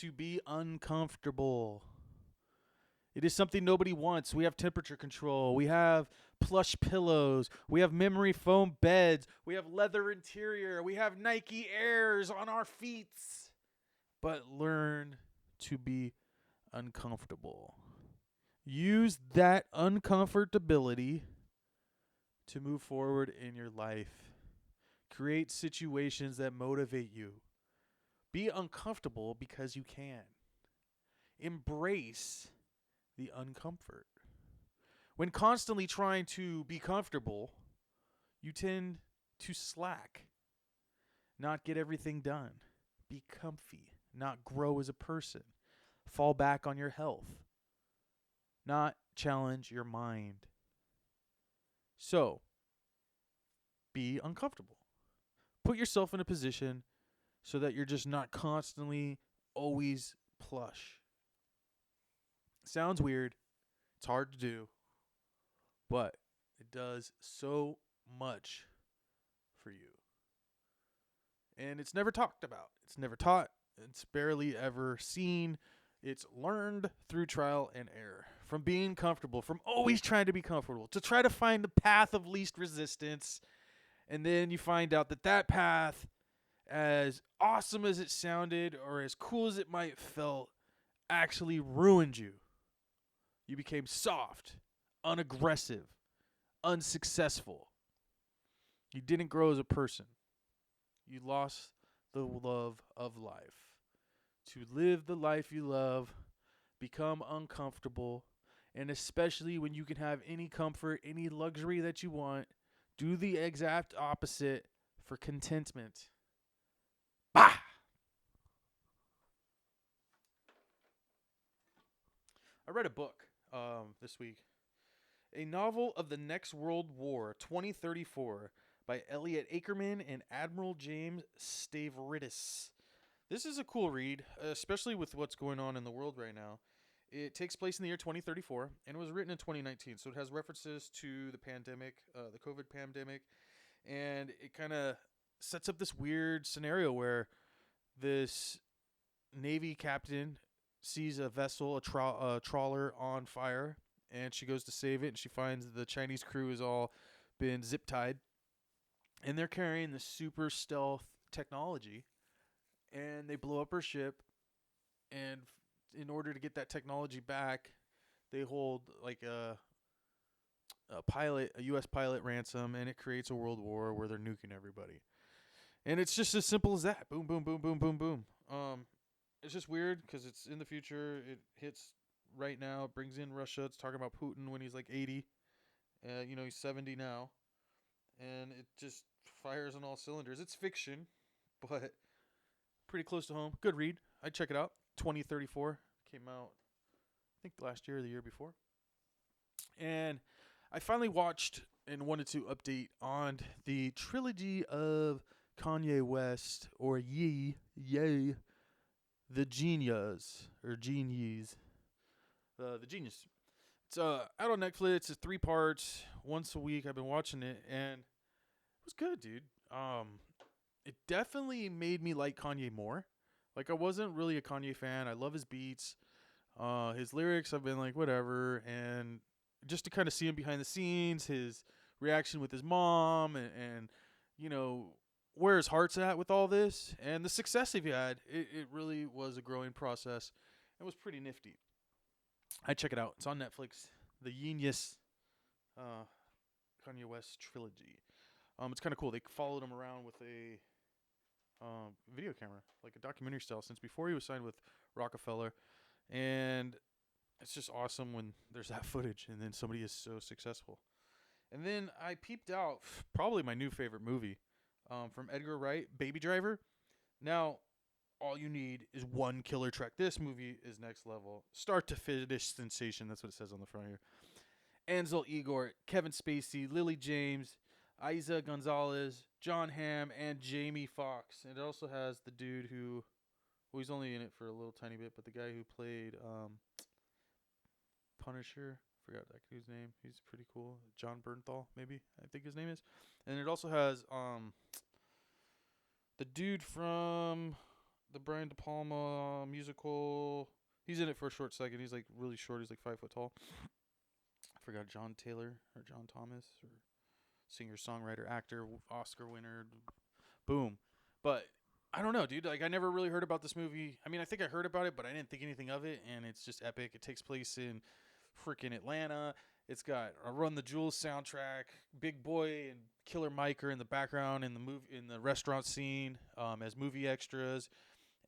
to be uncomfortable. It is something nobody wants. We have temperature control. We have plush pillows. We have memory foam beds. We have leather interior. We have Nike Airs on our feet. But learn to be uncomfortable. Use that uncomfortability to move forward in your life. Create situations that motivate you. Be uncomfortable because you can. Embrace the uncomfort. When constantly trying to be comfortable, you tend to slack, not get everything done. Be comfy, not grow as a person. Fall back on your health, not challenge your mind. So, be uncomfortable. Put yourself in a position so that you're just not constantly always plush. Sounds weird. It's hard to do, but it does so much for you. And it's never talked about. It's never taught. It's barely ever seen. It's learned through trial and error. From being comfortable, from always trying to be comfortable, to try to find the path of least resistance. And then you find out that that path, as awesome as it sounded or as cool as it might have felt, actually ruined you. You became soft, unaggressive, unsuccessful. You didn't grow as a person. You lost the love of life. To live the life you love, become uncomfortable, and especially when you can have any comfort, any luxury that you want, do the exact opposite for contentment. Bah! I read a book this week. A novel of the Next World War, 2034, by Elliot Ackerman and Admiral James Stavridis. This is a cool read, especially with what's going on in the world right now. It takes place in the year 2034, and it was written in 2019, so it has references to the pandemic, the COVID pandemic, and it kind of sets up this weird scenario where this Navy captain sees a vessel, a trawler on fire, and she goes to save it, and she finds the Chinese crew has all been zip-tied, and they're carrying the super stealth technology, and they blow up her ship, and in order to get that technology back, they hold like a U.S. pilot ransom, and it creates a world war where they're nuking everybody. And it's just as simple as that. Boom, boom, boom, boom, boom, boom. It's just weird because it's in the future. It hits right now. It brings in Russia. It's talking about Putin when he's like 80. He's 70 now. And it just fires on all cylinders. It's fiction, but pretty close to home. Good read. I'd check it out. 2034 came out, I think, last year or the year before. And I finally watched and wanted to update on the trilogy of Kanye West, or Yee, Yay, the Genius, or Genies, the Genius. It's out on Netflix. It's 3 parts, once a week. I've been watching it, and it was good, dude. It definitely made me like Kanye more. Like, I wasn't really a Kanye fan. I love his beats. His lyrics, I've been like, whatever. And just to kind of see him behind the scenes, his reaction with his mom, and where his heart's at with all this, and the success he had, it really was a growing process. It was pretty nifty. I check it out. It's on Netflix. The yeen-yuhs, Kanye West trilogy. It's kind of cool. They followed him around with a video camera, like a documentary style, since before he was signed with Rockefeller. And it's just awesome when there's that footage and then somebody is so successful. And then I peeped out probably my new favorite movie from Edgar Wright, Baby Driver. Now, all you need is one killer track. This movie is next level. Start to finish sensation. That's what it says on the front here. Ansel Elgort, Kevin Spacey, Lily James, Isa Gonzalez, John Hamm, and Jamie Foxx. And it also has the dude who, well, he's only in it for a little tiny bit, but the guy who played Punisher, forgot that dude's name. He's pretty cool. John Bernthal, maybe, I think his name is. And it also has the dude from the Brian De Palma musical. He's in it for a short second. He's like really short. He's like 5 foot tall. I forgot John Taylor or John Thomas or singer, songwriter, actor, Oscar winner. Boom. But I don't know, dude. Like I never really heard about this movie. I mean, I think I heard about it, but I didn't think anything of it. And it's just epic. It takes place in freaking Atlanta. It's got a Run the Jewels soundtrack. Big Boy and Killer Mike are in the background in the movie in the restaurant scene as movie extras,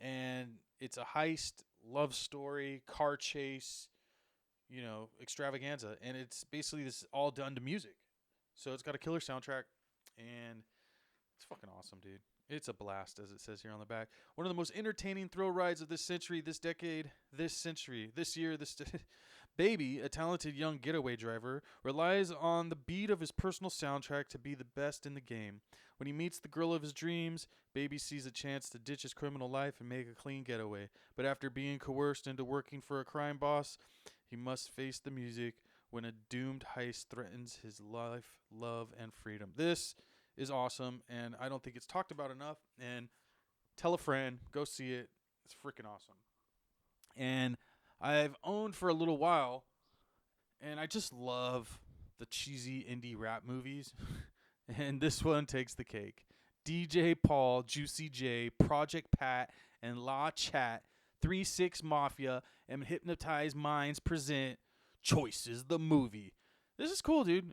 and it's a heist, love story, car chase, extravaganza, and it's basically this all done to music. So it's got a killer soundtrack, and it's fucking awesome, dude. It's a blast, as it says here on the back. One of the most entertaining thrill rides of this century, this decade, this century, this year, Baby, a talented young getaway driver, relies on the beat of his personal soundtrack to be the best in the game. When he meets the girl of his dreams, Baby sees a chance to ditch his criminal life and make a clean getaway. But after being coerced into working for a crime boss, he must face the music when a doomed heist threatens his life, love, and freedom. This is awesome, and I don't think it's talked about enough. And tell a friend, go see it. It's freaking awesome. And I've owned for a little while, and I just love the cheesy indie rap movies. And this one takes the cake. DJ Paul, Juicy J, Project Pat, and La Chat, 3-6 Mafia, and Hypnotized Minds present Choices the Movie. This is cool, dude.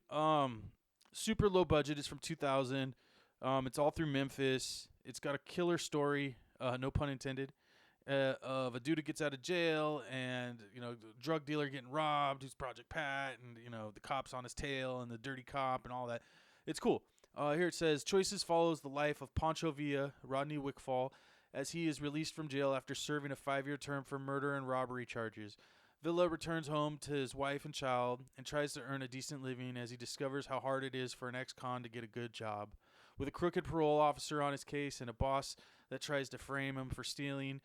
Super low budget. It's from 2000. It's all through Memphis. It's got a killer story, no pun intended, of a dude who gets out of jail and, drug dealer getting robbed, who's Project Pat, and, the cops on his tail and the dirty cop and all that. It's cool. Here it says, Choices follows the life of Pancho Villa, Rodney Wickfall, as he is released from jail after serving a 5-year term for murder and robbery charges. Villa returns home to his wife and child and tries to earn a decent living as he discovers how hard it is for an ex-con to get a good job. With a crooked parole officer on his case and a boss that tries to frame him for stealing,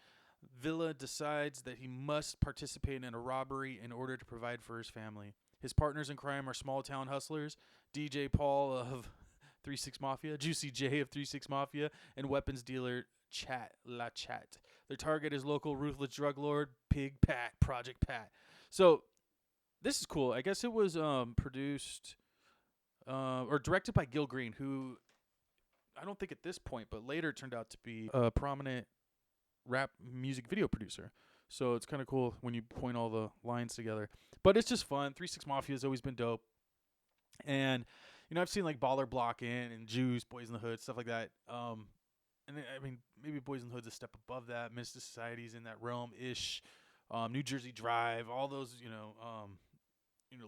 Villa decides that he must participate in a robbery in order to provide for his family. His partners in crime are small-town hustlers, DJ Paul of 3-6 Mafia, Juicy J of 3-6 Mafia, and weapons dealer La Chat. Their target is local ruthless drug lord Pig Pat, Project Pat. So this is cool. I guess it was produced or directed by Gil Green, who I don't think at this point, but later turned out to be a prominent rap music video producer. So it's kind of cool when you point all the lines together. But it's just fun. 3-6 Mafia has always been dope. And, I've seen like Baller Block In and Juice, Boys in the Hood, stuff like that. And I mean, maybe Boys in the Hood's a step above that. Minister Society's in that realm-ish. New Jersey Drive, all those,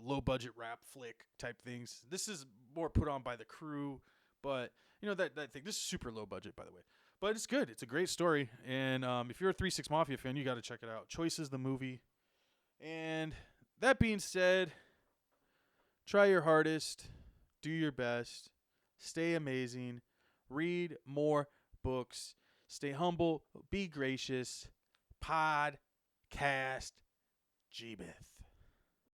low-budget rap flick type things. This is more put on by the crew, but, that thing. This is super low budget, by the way. But it's good. It's a great story. And if you're a 3-6 Mafia fan, you got to check it out. Choices the movie. And that being said, try your hardest. Do your best. Stay amazing. Read more books. Stay humble. Be gracious. Podcast Jebuth.